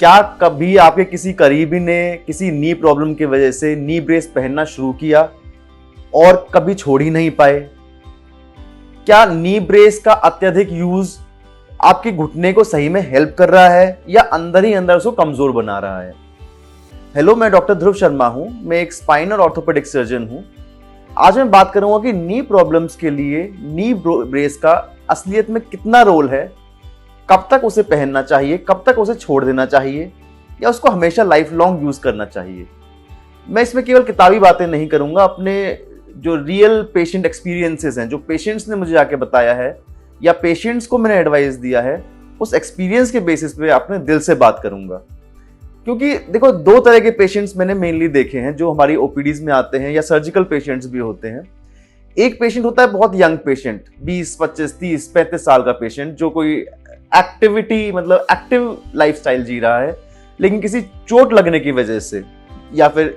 क्या कभी आपके किसी करीबी ने किसी नी प्रॉब्लम की वजह से नी ब्रेस पहनना शुरू किया और कभी छोड़ ही नहीं पाए? क्या नी ब्रेस का अत्यधिक यूज आपके घुटने को सही में हेल्प कर रहा है या अंदर ही अंदर उसको कमजोर बना रहा है? हेलो, मैं डॉक्टर ध्रुव शर्मा हूं। मैं एक स्पाइन और ऑर्थोपेडिक सर्जन हूं। आज मैं बात करूंगा कि नी प्रॉब्लम्स के लिए नी ब्रेस का असलियत में कितना रोल है, कब तक उसे पहनना चाहिए, कब तक उसे छोड़ देना चाहिए या उसको हमेशा लाइफ लॉन्ग यूज करना चाहिए। मैं इसमें केवल किताबी बातें नहीं करूंगा, अपने जो रियल पेशेंट एक्सपीरियंसेस हैं, जो पेशेंट्स ने मुझे आके बताया है या पेशेंट्स को मैंने एडवाइस दिया है, उस एक्सपीरियंस के बेसिस पे अपने दिल से बात करूंगा। क्योंकि देखो, दो तरह के पेशेंट्स मैंने मेनली देखे हैं जो हमारी ओपीडीज में आते हैं या सर्जिकल पेशेंट्स भी होते हैं। एक पेशेंट होता है बहुत यंग पेशेंट, 20, 25, 30, 35 साल का पेशेंट, जो कोई एक्टिविटी मतलब एक्टिव लाइफस्टाइल जी रहा है, लेकिन किसी चोट लगने की वजह से या फिर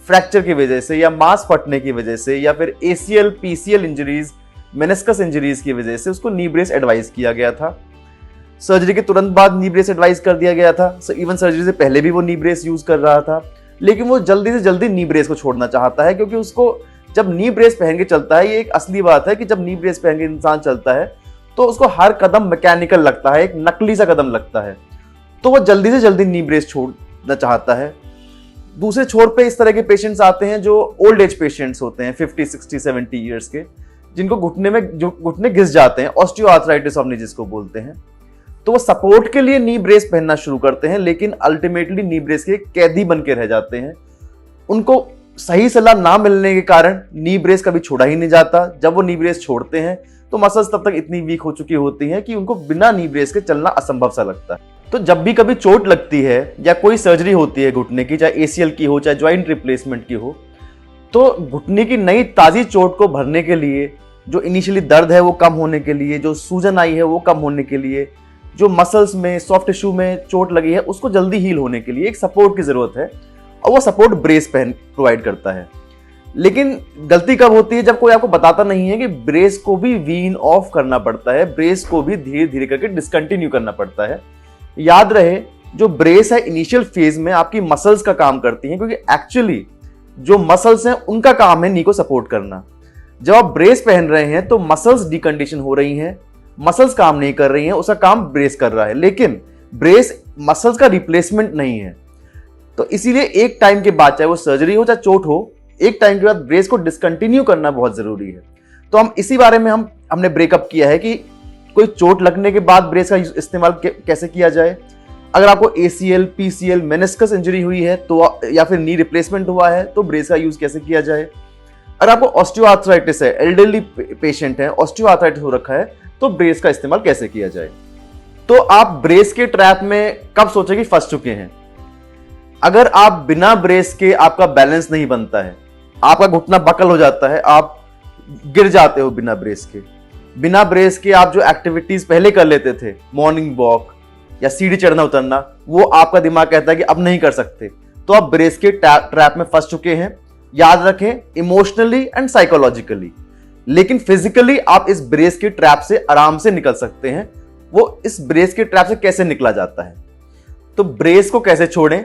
फ्रैक्चर की वजह से या मांस फटने की वजह से या फिर ACL, PCL injuries, meniscus injuries की वजह से उसको नी ब्रेस एडवाइस किया गया था। सर्जरी के तुरंत बाद नी ब्रेस एडवाइस कर दिया गया था। इवन सर्जरी से पहले भी वो नी ब्रेस यूज कर रहा था, लेकिन वो जल्दी से जल्दी नी ब्रेस को छोड़ना चाहता है, क्योंकि उसको जब नी ब्रेस पहन के चलता है, ये एक असली बात है कि जब नी ब्रेस पहन के इंसान चलता है तो उसको हर कदम मैकेनिकल लगता है, एक नकली सा कदम लगता है, तो वो जल्दी से जल्दी नी ब्रेस छोड़ना चाहता है। दूसरे छोर पे इस तरह के पेशेंट्स आते हैं जो ओल्ड एज पेशेंट्स होते हैं, 50, 60, 70 ईयर्स के, जिनको घुटने घिस जाते हैं, ऑस्टियोआर्थराइटिस ऑफ नी जिसको बोलते हैं। तो वो सपोर्ट के लिए नी ब्रेस पहनना शुरू करते हैं, लेकिन अल्टीमेटली नी ब्रेस के कैदी बन के रह जाते हैं। उनको सही सलाह ना मिलने के कारण नी ब्रेस कभी छोड़ा ही नहीं जाता। जब वो नी ब्रेस छोड़ते हैं तो मसल्स तब तक इतनी वीक हो चुकी होती हैं कि उनको बिना नी ब्रेस के चलना असंभव सा लगता है। तो जब भी कभी चोट लगती है या कोई सर्जरी होती है घुटने की, चाहे एसीएल की हो, चाहे ज्वाइंट रिप्लेसमेंट की हो, तो घुटने की नई ताजी चोट को भरने के लिए, जो इनिशियली दर्द है वो कम होने के लिए, जो सूजन आई है वो कम होने के लिए, जो मसल्स में, सॉफ्ट टिश्यू में चोट लगी है उसको जल्दी हील होने के लिए एक सपोर्ट की जरूरत है, और वो सपोर्ट ब्रेस प्रोवाइड करता है। लेकिन गलती कब होती है? जब कोई आपको बताता नहीं है कि ब्रेस को भी वीन ऑफ करना पड़ता है, ब्रेस को भी धीरे धीरे करके डिसकंटिन्यू करना पड़ता है। याद रहे, जो ब्रेस है इनिशियल फेज में आपकी मसल्स का काम करती हैं, क्योंकि एक्चुअली जो मसल्स हैं उनका काम है नी को सपोर्ट करना। जब आप ब्रेस पहन रहे हैं तो मसल्स डिकंडीशन हो रही हैं, मसल्स काम नहीं कर रही हैं, उसका काम ब्रेस कर रहा है, लेकिन ब्रेस मसल्स का रिप्लेसमेंट नहीं है। तो इसीलिए एक टाइम के बाद, चाहे वो सर्जरी हो चाहे चोट हो, एक टाइम के बाद ब्रेस को डिसकंटिन्यू करना बहुत जरूरी है। तो हम इसी बारे में हमने ब्रेकअप किया है कि कोई चोट लगने के बाद ब्रेस का इस्तेमाल कैसे किया जाए। अगर आपको एसीएल, पीसीएल, मेनिस्कस इंजरी हुई है तो, या फिर नी रिप्लेसमेंट हुआ है, तो ब्रेस का यूज कैसे किया जाए। अगर आपको ऑस्टियोआर्थराइटिस है, एल्डरली पेशेंट है, ऑस्टियोआर्थराइटिस हो रखा है, तो ब्रेस का इस्तेमाल कैसे किया जाए। तो आप ब्रेस के ट्रैप में कब सोचे कि फंस चुके हैं? अगर आप बिना ब्रेस के, आपका बैलेंस नहीं बनता है, आपका घुटना बकल हो जाता है, आप गिर जाते हो बिना ब्रेस के। बिना ब्रेस के आप जो एक्टिविटीज पहले कर लेते थे, मॉर्निंग वॉक या सीढ़ी चढ़ना उतरना, वो आपका दिमाग कहता है कि अब नहीं कर सकते, तो आप ब्रेस के ट्रैप में फंस चुके हैं। याद रखें, इमोशनली एंड साइकोलॉजिकली, लेकिन फिजिकली आप इस ब्रेस के ट्रैप से आराम से निकल सकते हैं। वो इस ब्रेस के ट्रैप से कैसे निकला जाता है? तो ब्रेस को कैसे छोड़ें?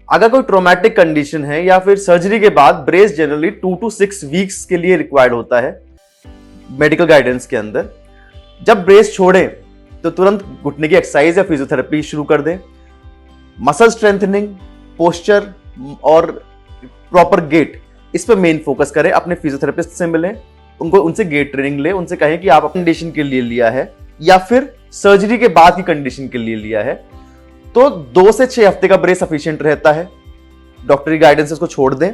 अगर कोई ट्रॉमेटिक कंडीशन है या फिर सर्जरी के बाद, ब्रेस जनरली 2 to 6 वीक्स के लिए रिक्वायर्ड होता है मेडिकल गाइडेंस के अंदर। जब ब्रेस छोड़ें तो तुरंत घुटने की एक्सरसाइज या फिजियोथेरेपी शुरू कर दें। मसल स्ट्रेंथनिंग, पोस्चर और प्रॉपर गेट, इस पर मेन फोकस करें। अपने फिजियोथेरेपिस्ट से मिलें, उनसे गेट ट्रेनिंग लें, उनसे कहें कि आप अपनी कंडीशन के लिए लिया है या फिर सर्जरी के बाद की कंडीशन के लिए लिया है, तो 2 से 6 हफ्ते का ब्रेस सफिशिएंट रहता है। डॉक्टरी गाइडेंस उसको छोड़ दें।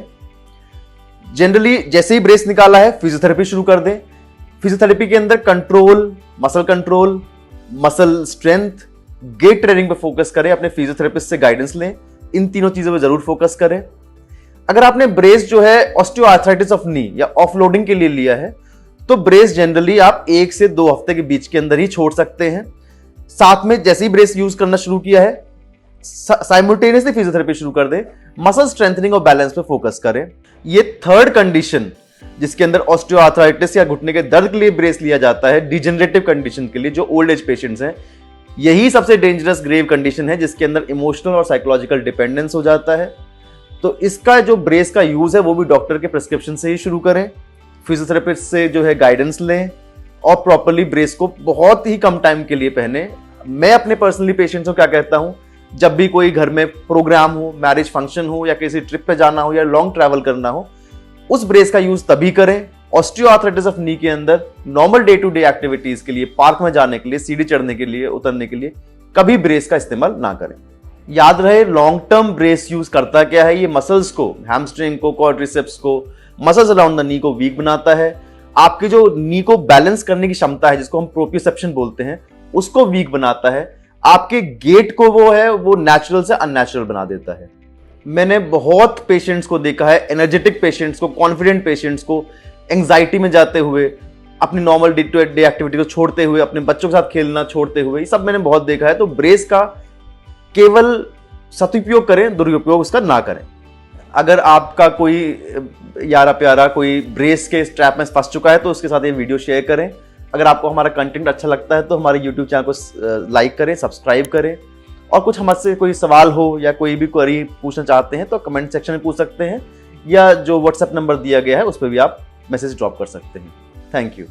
जनरली जैसे ही ब्रेस निकाला है, फिजियोथेरेपी शुरू कर दें। फिजियोथेरेपी के अंदर control, muscle strength, gait training पे फोकस करें। अपने फिजियोथेरेपिस्ट से गाइडेंस लें, इन तीनों चीजों पे जरूर फोकस करें। अगर आपने ब्रेस जो है ऑस्टियोआर्थराइटिस ऑफ नी या ऑफलोडिंग के लिए लिया है, तो ब्रेस जनरली आप 1 से 2 हफ्ते के बीच के अंदर ही छोड़ सकते हैं। साथ में जैसे ही ब्रेस यूज करना शुरू किया है, साइमल्टेनियसली फिजियोथेरेपी शुरू कर दें। मसल स्ट्रेंथनिंग और बैलेंस पे फोकस करें। ये थर्ड कंडीशन जिसके अंदर ऑस्टियोआर्थराइटिस या घुटने के दर्द के लिए ब्रेस लिया जाता है, डिजेनरेटिव कंडीशन के लिए, जो ओल्ड एज पेशेंट्स हैं, यही सबसे डेंजरस ग्रेव कंडीशन है जिसके अंदर इमोशनल और साइकोलॉजिकल डिपेंडेंस हो जाता है। तो इसका जो ब्रेस का यूज है वो भी डॉक्टर के प्रिस्क्रिप्शन से ही शुरू करें, फिजियोथेरेपिस्ट से जो है गाइडेंस लें और प्रॉपरली ब्रेस को बहुत ही कम टाइम के लिए पहने। मैं अपने पर्सनली पेशेंट्स को क्या कहता हूं, जब भी कोई घर में प्रोग्राम हो, मैरिज फंक्शन हो या किसी ट्रिप पे जाना हो या लॉन्ग ट्रैवल करना हो, उस ब्रेस का यूज तभी करें। ऑस्टियोआर्थराइटिस ऑफ नी के अंदर normal day to day activities के लिए, पार्क में जाने के लिए, सीढ़ी चढ़ने के लिए, उतरने के लिए कभी ब्रेस का इस्तेमाल ना करें। याद रहे, लॉन्ग टर्म ब्रेस यूज करता क्या है, ये मसल्स को, हैमस्ट्रिंग को, क्वाड्रिसेप्स को, मसल्स अराउंड द नी को वीक बनाता है। आपकी जो नी को बैलेंस करने की क्षमता है जिसको हम प्रोप्रियोसेप्शन बोलते हैं, उसको वीक बनाता है। आपके गेट को वो नेचुरल से अननेचुरल बना देता है। मैंने बहुत पेशेंट्स को देखा है, एनर्जेटिक पेशेंट्स को, कॉन्फिडेंट पेशेंट्स को एंजाइटी में जाते हुए, अपनी normal day to day activity को छोड़ते हुए, अपने बच्चों के साथ खेलना छोड़ते हुए, ये सब मैंने बहुत देखा है। तो ब्रेस का केवल सदुपयोग करें, दुरुपयोग उसका ना करें। अगर आपका कोई यारा प्यारा कोई ब्रेस के स्ट्रैप में फंस चुका है तो उसके साथ ये वीडियो शेयर करें। अगर आपको हमारा कंटेंट अच्छा लगता है तो हमारे यूट्यूब चैनल को लाइक करें, सब्सक्राइब करें, और कुछ हमसे कोई सवाल हो या कोई भी क्वेरी पूछना चाहते हैं तो कमेंट सेक्शन में पूछ सकते हैं, या जो व्हाट्सएप नंबर दिया गया है उस पर भी आप मैसेज ड्रॉप कर सकते हैं। Thank you.